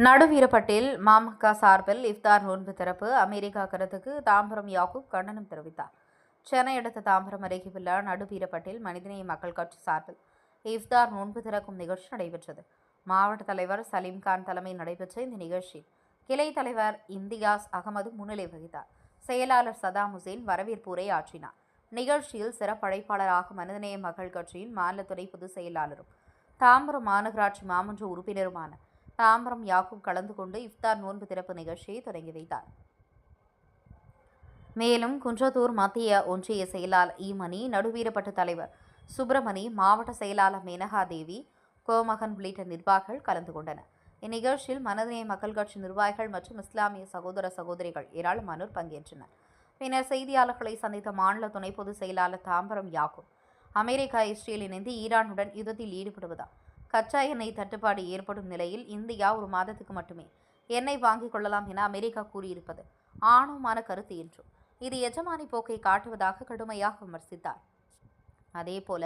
நடுவீரப்பட்டில் மாமக சார்பில் இஃப்தார் நோன்பு திறப்பு. அமெரிக்கா கருத்துக்கு தாம்பரம் யாக்கூப் கண்டனம் தெரிவித்தார். சென்னை அடுத்த தாம்பரம் அருகே உள்ள நடுவீரப்பட்டில் மனிதநேய மக்கள் கட்சி சார்பில் இஃப்தார் நோன்பு திறக்கும் நிகழ்ச்சி நடைபெற்றது. மாவட்ட தலைவர் சலீம்கான் தலைமையில் நடைபெற்ற இந்த நிகழ்ச்சி கிளை தலைவர் இம்தியாஸ் அகமது முன்னிலை வகித்தார். செயலாளர் சதாம் ஹுசேன் வரவேற்புரை ஆற்றினார். நிகழ்ச்சியில் சிறப்பு அழைப்பாளராக மனிதநேய மக்கள் கட்சியின் மாநிலத்துறை பொதுச் செயலாளரும் தாம்பரம் மாநகராட்சி மாமன்ற உறுப்பினருமான தாம்பரம் யாக்கூப் கலந்து கொண்டு இஃப்தார் நோன்பு திறப்பு நிகழ்ச்சியை தொடங்கி வைத்தார். மேலும் குன்றத்தூர் மத்திய ஒன்றிய செயலாளர் ஈமணி, நடுவீரப்பட்டு தலைவர் சுப்பிரமணி, மாவட்ட செயலாளர் மேனகா தேவி, கோமகன் உள்ளிட்ட நிர்வாகிகள் கலந்து கொண்டனர். இந்நிகழ்ச்சியில் மனிதநேய மக்கள் கட்சி நிர்வாகிகள் மற்றும் இஸ்லாமிய சகோதர சகோதரிகள் ஏராளமானோர் பங்கேற்றனர். பின்னர் செய்தியாளர்களை சந்தித்த மாநில துணை பொதுச் செயலாளர் தாம்பரம் யாக்கூப், அமெரிக்கா, இஸ்ரேல் இணைந்து ஈரானுடன் யுத்தத்தில் ஈடுபடுவதால் கச்சா எண்ணெய் தட்டுப்பாடு ஏற்படும் நிலையில் இந்தியா ஒரு மாதத்துக்கு மட்டுமே எண்ணெய் வாங்கிக் கொள்ளலாம் என அமெரிக்கா கூறியிருப்பது ஆணவமான கருத்து என்றும் இது எஜமானி போக்கை காட்டுவதாக கடுமையாக விமர்சித்தார். அதேபோல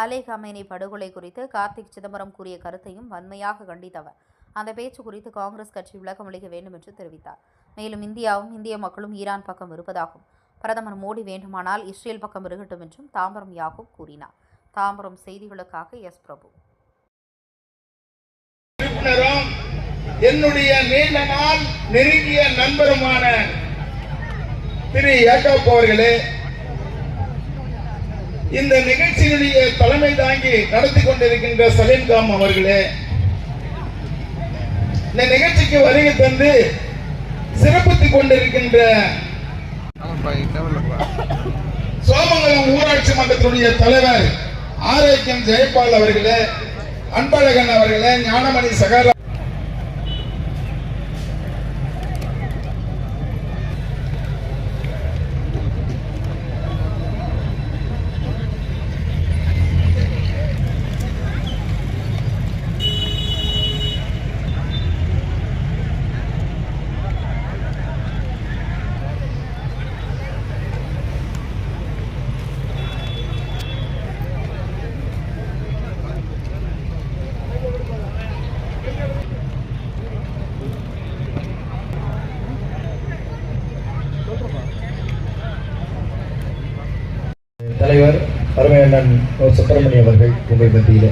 அலி கமேனி படுகொலை குறித்து கார்த்திக் சிதம்பரம் கூறிய கருத்தையும் வன்மையாக கண்டித்தவர் அந்த பேச்சு குறித்து காங்கிரஸ் கட்சி விளக்கமளிக்க வேண்டும் என்று தெரிவித்தார். மேலும் இந்தியாவும் இந்திய மக்களும் ஈரான் பக்கம் இருப்பதாகவும் பிரதமர் மோடி வேண்டுமானால் இஸ்ரேல் பக்கம் இருக்கட்டும் என்றும் தாம்பரம் யாக்கூப் கூறினார். தாம்பரம் செய்திகளுக்காக எஸ் பிரபு. என்னுடைய நீண்ட நாள் நெருங்கிய நண்பருமான திரு யாக்கூப் அவர்களே, இந்த நிகழ்ச்சியினுடைய தலைமை தாங்கி நடத்தி கொண்டிருக்கின்ற சலீம்கான் அவர்களே, இந்த நிகழ்ச்சிக்கு வருகை தந்து சிறப்பித்துக் கொண்டிருக்கின்ற சோமங்கலம் ஊராட்சி மன்றத்தினுடைய தலைவர் ஆரோக்கியம் ஜெயபால் அவர்களே, அன்பழகன் அவர்களே, ஞானமணி சகல தலைவர் அருமையண்ணன் சுப்பிரமணியம் அவர்கள் உங்கள் மத்தியில்